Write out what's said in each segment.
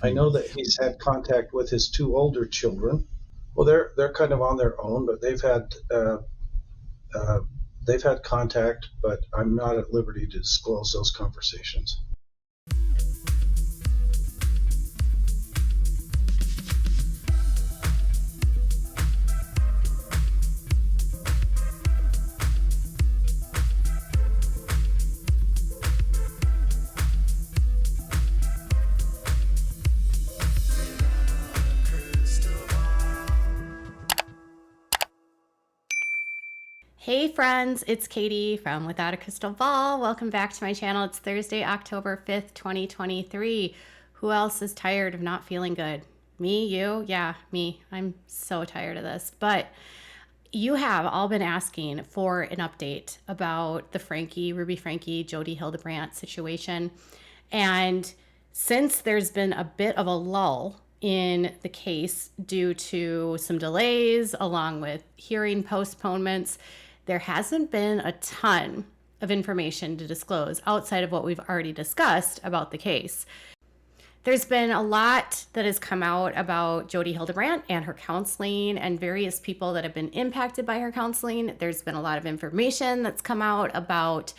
I know that he's had contact with his two older children. Well, they're kind of on their own, but uh, they've had contact, but I'm not at liberty to disclose those conversations. Hey friends, it's Katie from Without a Crystal Ball. Welcome back to my channel. It's Thursday, October 5th, 2023. Who else is tired of not feeling good? Me, you? Yeah, me. I'm so tired of this. But you have all been asking for an update about the Ruby Franke, Jodi Hildebrandt situation. And since there's been a bit of a lull in the case due to some delays along with hearing postponements, there hasn't been a ton of information to disclose outside of what we've already discussed about the case. There's been a lot that has come out about Jodi Hildebrandt and her counseling and various people that have been impacted by her counseling. There's been a lot of information that's come out about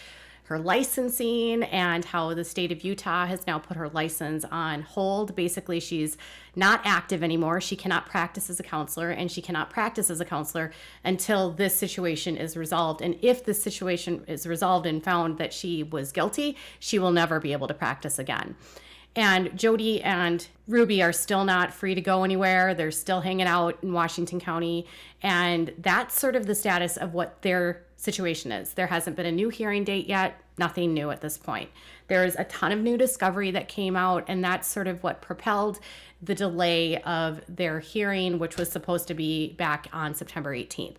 her licensing and how the state of Utah has now put her license on hold. Basically, she's not active anymore. She cannot practice as a counselor, and she cannot practice as a counselor until this situation is resolved. And if this situation is resolved and found that she was guilty, she will never be able to practice again. And Jodi and Ruby are still not free to go anywhere. They're still hanging out in Washington County. And that's sort of the status of what their situation is. There hasn't been a new hearing date yet. Nothing new at this point. There's a ton of new discovery that came out, and that's sort of what propelled the delay of their hearing, which was supposed to be back on September 18th.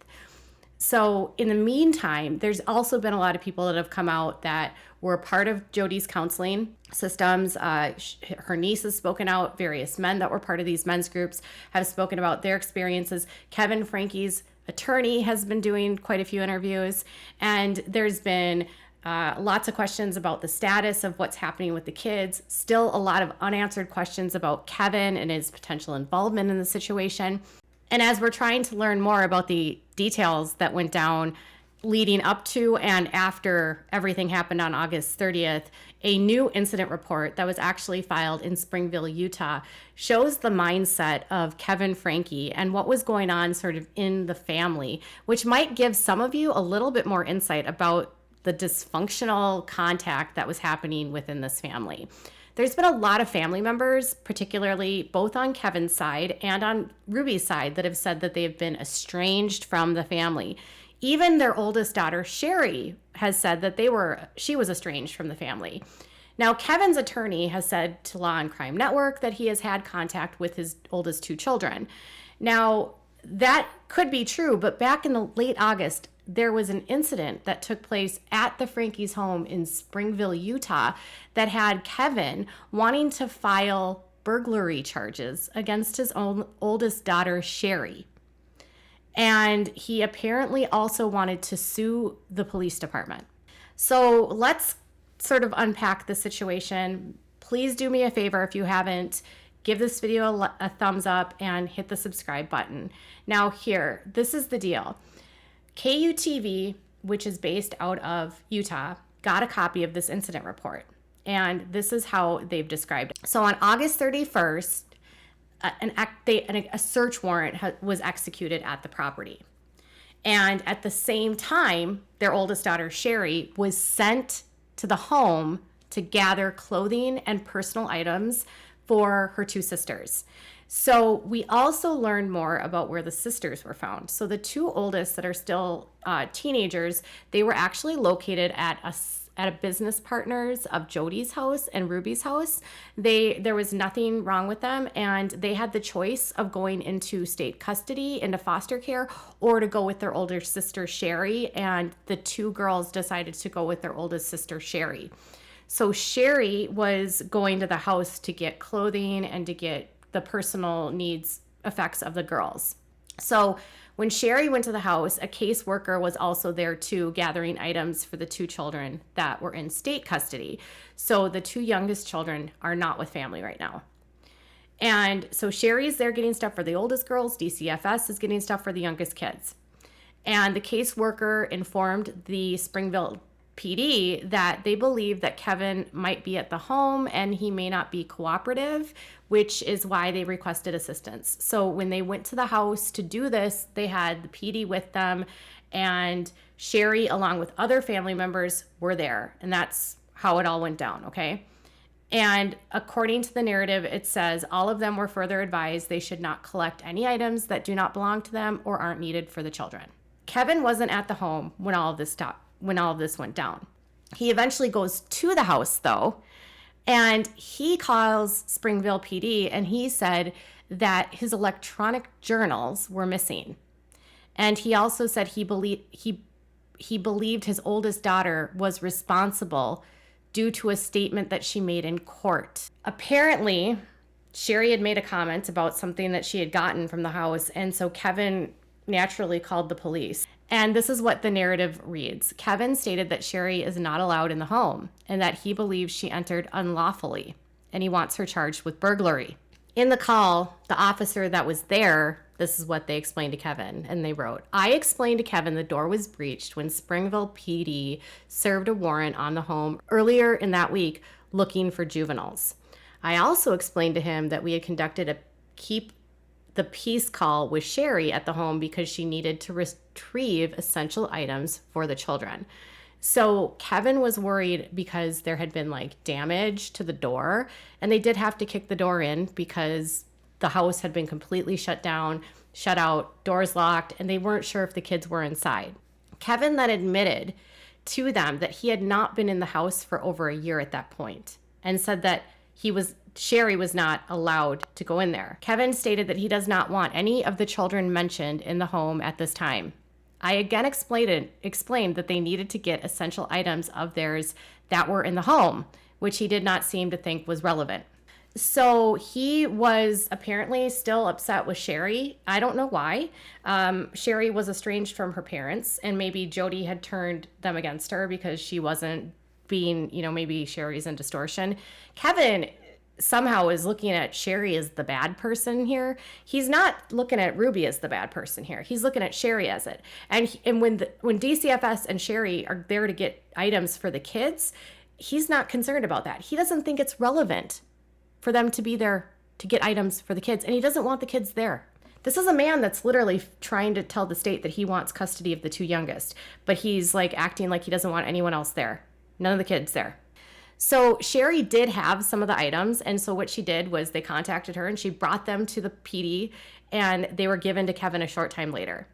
So in the meantime, there's also been a lot of people that have come out that were part of Jodi's counseling systems. Her niece has spoken out. Various men that were part of these men's groups have spoken about their experiences. Kevin Franke's attorney has been doing quite a few interviews. And there's been lots of questions about the status of what's happening with the kids. Still a lot of unanswered questions about Kevin and his potential involvement in the situation. And as we're trying to learn more about the details that went down leading up to and after everything happened on August 30th, a new incident report that was actually filed in Springville, Utah, shows the mindset of Kevin Franke and what was going on sort of in the family, which might give some of you a little bit more insight about the dysfunctional contact that was happening within this family. There's been a lot of family members, particularly both on Kevin's side and on Ruby's side, that have said that they've been estranged from the family. Even their oldest daughter, Shari, has said that she was estranged from the family. Now, Kevin's attorney has said to Law and Crime Network that he has had contact with his oldest two children. Now, that could be true, but back in the late August, there was an incident that took place at the Franke's home in Springville, Utah, that had Kevin wanting to file burglary charges against his own oldest daughter, Shari. And he apparently also wanted to sue the police department. So let's sort of unpack the situation. Please do me a favor if you haven't. Give this video a thumbs up and hit the subscribe button. Now this is the deal. KUTV, which is based out of Utah, got a copy of this incident report. And this is how they've described it. So on August 31st, a search warrant was executed at the property. And at the same time, their oldest daughter, Shari, was sent to the home to gather clothing and personal items for her two sisters. So we also learned more about where the sisters were found. So the two oldest that are still teenagers, they were actually located at a business partners of Jodi's house and Ruby's house. There was nothing wrong with them, and they had the choice of going into state custody, into foster care, or to go with their older sister, Shari, and the two girls decided to go with their oldest sister, Shari. So Shari was going to the house to get clothing and to get the personal needs effects of the girls. So when Shari went to the house, a caseworker was also there too, gathering items for the two children that were in state custody. So the two youngest children are not with family right now. And so Shari's there getting stuff for the oldest girls. DCFS is getting stuff for the youngest kids. And the caseworker informed the Springville PD that they believe that Kevin might be at the home and he may not be cooperative, which is why they requested assistance. So when they went to the house to do this, they had the PD with them, and Shari, along with other family members, were there. And that's how it all went down, okay? And according to the narrative, it says all of them were further advised they should not collect any items that do not belong to them or aren't needed for the children. Kevin wasn't at the home when all of this went down. He eventually goes to the house, though, and he calls Springville PD, and he said that his electronic journals were missing. And he also said he believed his oldest daughter was responsible due to a statement that she made in court. Apparently, Shari had made a comment about something that she had gotten from the house, and so Kevin naturally called the police. And this is what the narrative reads. Kevin stated that Shari is not allowed in the home and that he believes she entered unlawfully, and he wants her charged with burglary. In the call, the officer that was there, this is what they explained to Kevin, and they wrote, I explained to Kevin the door was breached when Springville PD served a warrant on the home earlier in that week looking for juveniles. I also explained to him that we had conducted a keep the peace call with Shari at the home because she needed to retrieve essential items for the children. So Kevin was worried because there had been like damage to the door, and they did have to kick the door in because the house had been completely shut down, shut out, doors locked, and they weren't sure if the kids were inside. Kevin then admitted to them that he had not been in the house for over a year at that point, and said that Shari was not allowed to go in there. Kevin stated that he does not want any of the children mentioned in the home at this time. I again explained that they needed to get essential items of theirs that were in the home, which he did not seem to think was relevant. So he was apparently still upset with Shari. I don't know why. Shari was estranged from her parents, and maybe Jody had turned them against her because she wasn't being, maybe Shari's in distortion. Kevin somehow is looking at Shari as the bad person here. He's not looking at Ruby as the bad person here. He's looking at Shari as it. And when DCFS and Shari are there to get items for the kids, he's not concerned about that. He doesn't think it's relevant for them to be there to get items for the kids, and he doesn't want the kids there. This is a man that's literally trying to tell the state that he wants custody of the two youngest, but he's like acting like he doesn't want anyone else there. None of the kids there. So Shari did have some of the items, and so what she did was they contacted her and she brought them to the PD, and they were given to Kevin a short time later.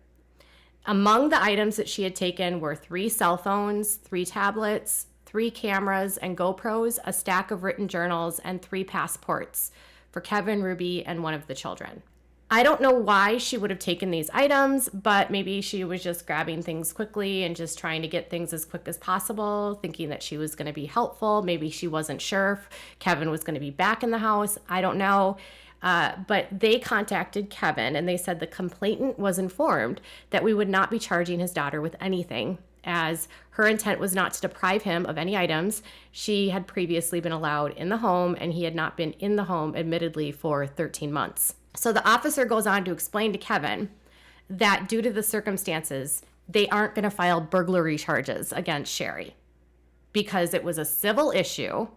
Among the items that she had taken were 3 cell phones, 3 tablets, 3 cameras and GoPros, a stack of written journals, and 3 passports for Kevin, Ruby, and one of the children. I don't know why she would have taken these items, but maybe she was just grabbing things quickly and just trying to get things as quick as possible, thinking that she was going to be helpful. Maybe she wasn't sure if Kevin was going to be back in the house. I don't know. But they contacted Kevin, and they said the complainant was informed that we would not be charging his daughter with anything, as her intent was not to deprive him of any items. She had previously been allowed in the home, and he had not been in the home, admittedly, for 13 months. So the officer goes on to explain to Kevin that due to the circumstances, they aren't going to file burglary charges against Shari because it was a civil issue,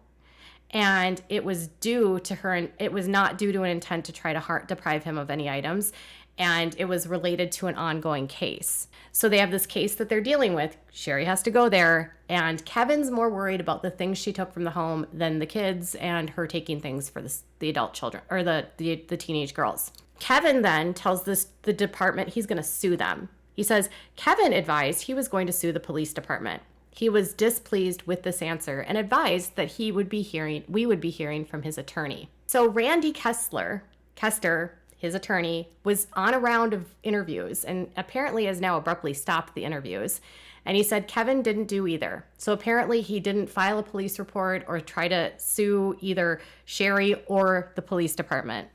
and it was due to her, and it was not due to an intent to try to deprive him of any items, and it was related to an ongoing case. So they have this case that they're dealing with. Shari has to go there, and Kevin's more worried about the things she took from the home than the kids and her taking things for the adult children, or the teenage girls. Kevin then tells the department he's going to sue them. He says Kevin advised he was going to sue the police department. He was displeased with this answer and advised that we would be hearing from his attorney. So Randy Kester, his attorney, was on a round of interviews and apparently has now abruptly stopped the interviews. And he said Kevin didn't do either. So apparently he didn't file a police report or try to sue either Shari or the police department.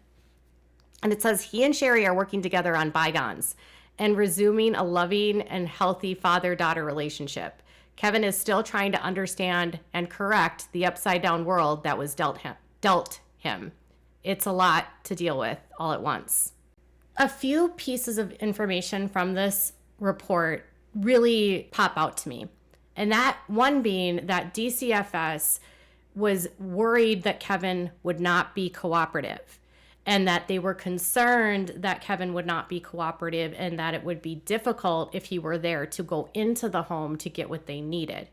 And it says he and Shari are working together on bygones and resuming a loving and healthy father-daughter relationship. Kevin is still trying to understand and correct the upside-down world that was dealt him. It's a lot to deal with all at once. A few pieces of information from this report really pop out to me. And that one being that DCFS was worried that Kevin would not be cooperative, and that they were concerned that Kevin would not be cooperative and that it would be difficult if he were there to go into the home to get what they needed.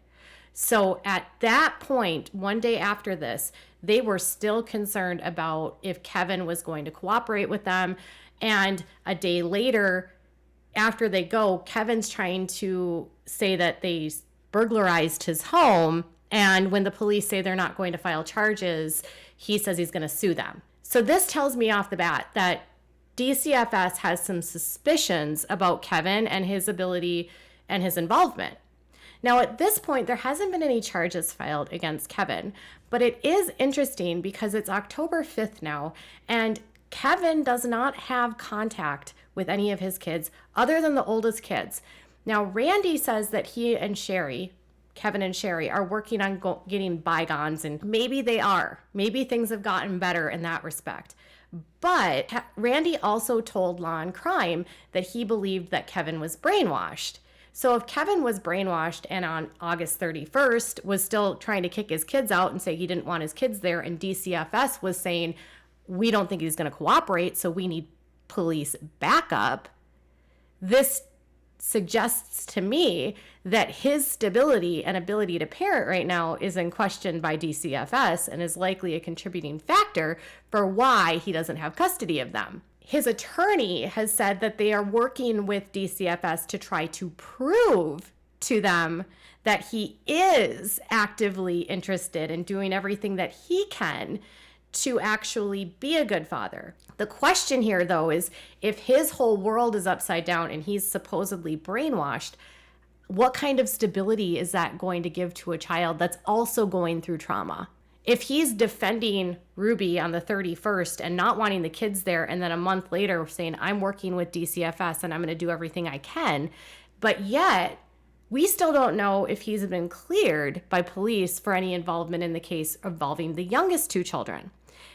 So at that point, one day after this, they were still concerned about if Kevin was going to cooperate with them. And a day later, after they go, Kevin's trying to say that they burglarized his home. And when the police say they're not going to file charges, he says he's going to sue them. So this tells me off the bat that DCFS has some suspicions about Kevin and his ability and his involvement. Now, at this point, there hasn't been any charges filed against Kevin, but it is interesting because it's October 5th now, and Kevin does not have contact with any of his kids other than the oldest kids. Now, Randy says that he and Shari, Kevin and Shari, are working on getting bygones, and maybe they are. Maybe things have gotten better in that respect. But Randy also told Law and Crime that he believed that Kevin was brainwashed. So if Kevin was brainwashed and on August 31st was still trying to kick his kids out and say he didn't want his kids there, and DCFS was saying, we don't think he's going to cooperate, so we need police backup, this suggests to me that his stability and ability to parent right now is in question by DCFS and is likely a contributing factor for why he doesn't have custody of them. His attorney has said that they are working with DCFS to try to prove to them that he is actively interested in doing everything that he can to actually be a good father. The question here, though, is if his whole world is upside down and he's supposedly brainwashed, what kind of stability is that going to give to a child that's also going through trauma? If he's defending Ruby on the 31st and not wanting the kids there, and then a month later saying, I'm working with DCFS and I'm going to do everything I can, but yet we still don't know if he's been cleared by police for any involvement in the case involving the youngest two children.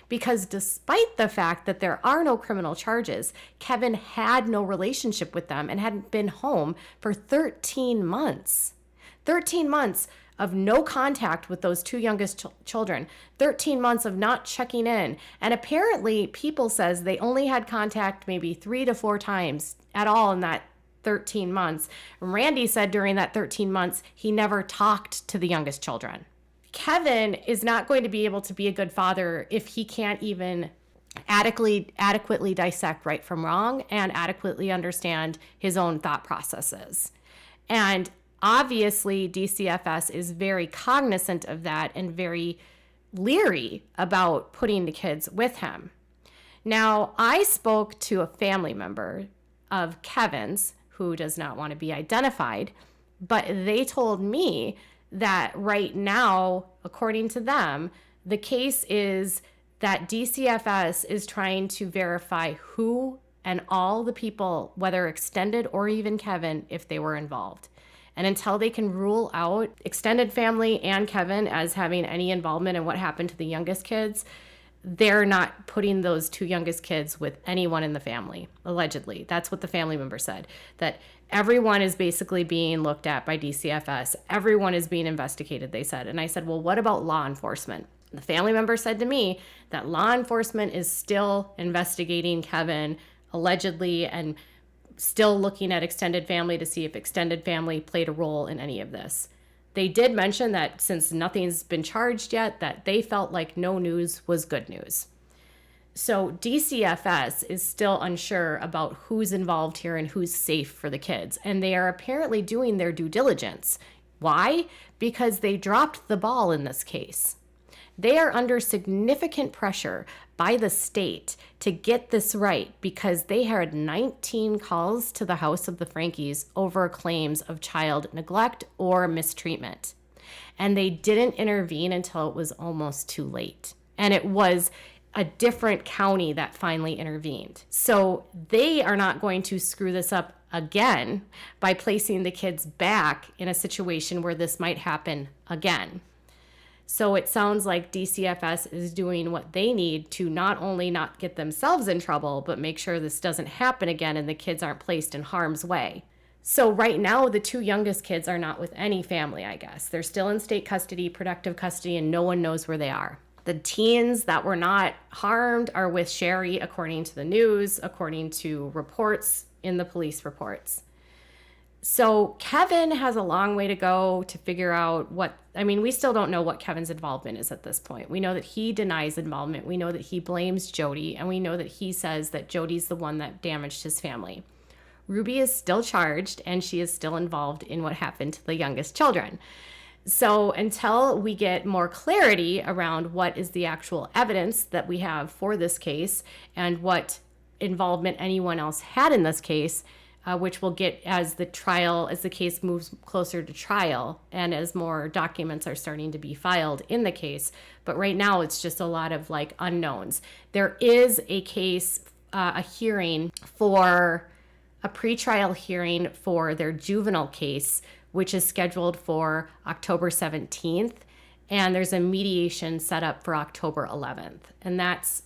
Because despite the fact that there are no criminal charges, Kevin had no relationship with them and hadn't been home for 13 months. 13 months of no contact with those two youngest children, 13 months of not checking in. And apparently people says they only had contact maybe 3 to 4 times at all in that 13 months. Randy said during that 13 months, he never talked to the youngest children. Kevin is not going to be able to be a good father if he can't even adequately dissect right from wrong and adequately understand his own thought processes. And obviously, DCFS is very cognizant of that and very leery about putting the kids with him. Now, I spoke to a family member of Kevin's who does not want to be identified, but they told me that right now, according to them, the case is that DCFS is trying to verify who and all the people, whether extended or even Kevin, if they were involved. And until they can rule out extended family and Kevin as having any involvement in what happened to the youngest kids, they're not putting those two youngest kids with anyone in the family, allegedly. That's what the family member said, that everyone is basically being looked at by DCFS. Everyone is being investigated, they said. And I said, well, what about law enforcement? The family member said to me that law enforcement is still investigating Kevin, allegedly, and still looking at extended family to see if extended family played a role in any of this. They did mention that since nothing's been charged yet, that they felt like no news was good news. So DCFS is still unsure about who's involved here and who's safe for the kids. And they are apparently doing their due diligence. Why? Because they dropped the ball in this case. They are under significant pressure by the state to get this right because they had 19 calls to the House of the Frankes over claims of child neglect or mistreatment. And they didn't intervene until it was almost too late. And it was a different county that finally intervened. So they are not going to screw this up again by placing the kids back in a situation where this might happen again. So it sounds like DCFS is doing what they need to not only not get themselves in trouble, but make sure this doesn't happen again and the kids aren't placed in harm's way. So right now, the two youngest kids are not with any family, I guess. They're still in state custody, protective custody, and no one knows where they are. The teens that were not harmed are with Shari, according to the news, according to reports in the police reports. So Kevin has a long way to go to figure out we still don't know what Kevin's involvement is at this point. We know that he denies involvement. We know that he blames Jody, and we know that he says that Jody's the one that damaged his family. Ruby is still charged, and she is still involved in what happened to the youngest children. So until we get more clarity around what is the actual evidence that we have for this case and what involvement anyone else had in this case, which we'll get as the case moves closer to trial and as more documents are starting to be filed in the case. But right now it's just a lot of unknowns. There is a case, a pretrial hearing for their juvenile case, which is scheduled for October 17th. And there's a mediation set up for October 11th. And that's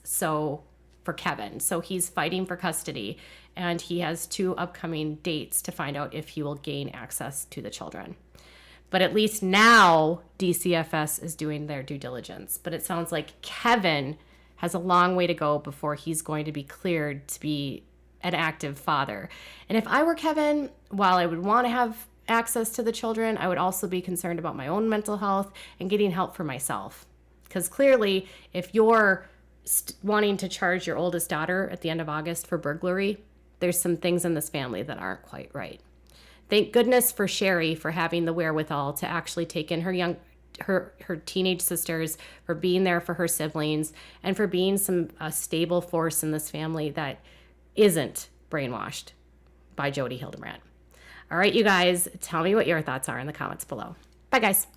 for Kevin. So he's fighting for custody, and he has 2 upcoming dates to find out if he will gain access to the children. But at least now DCFS is doing their due diligence. But it sounds like Kevin has a long way to go before he's going to be cleared to be an active father. And if I were Kevin, while I would want to have access to the children, I would also be concerned about my own mental health and getting help for myself. Because clearly, if you're wanting to charge your oldest daughter at the end of August for burglary, there's some things in this family that aren't quite right. Thank goodness for Shari for having the wherewithal to actually take in her teenage sisters, for being there for her siblings, and for being a stable force in this family that isn't brainwashed by Jody Hildebrand. All right, you guys, tell me what your thoughts are in the comments below. Bye, guys.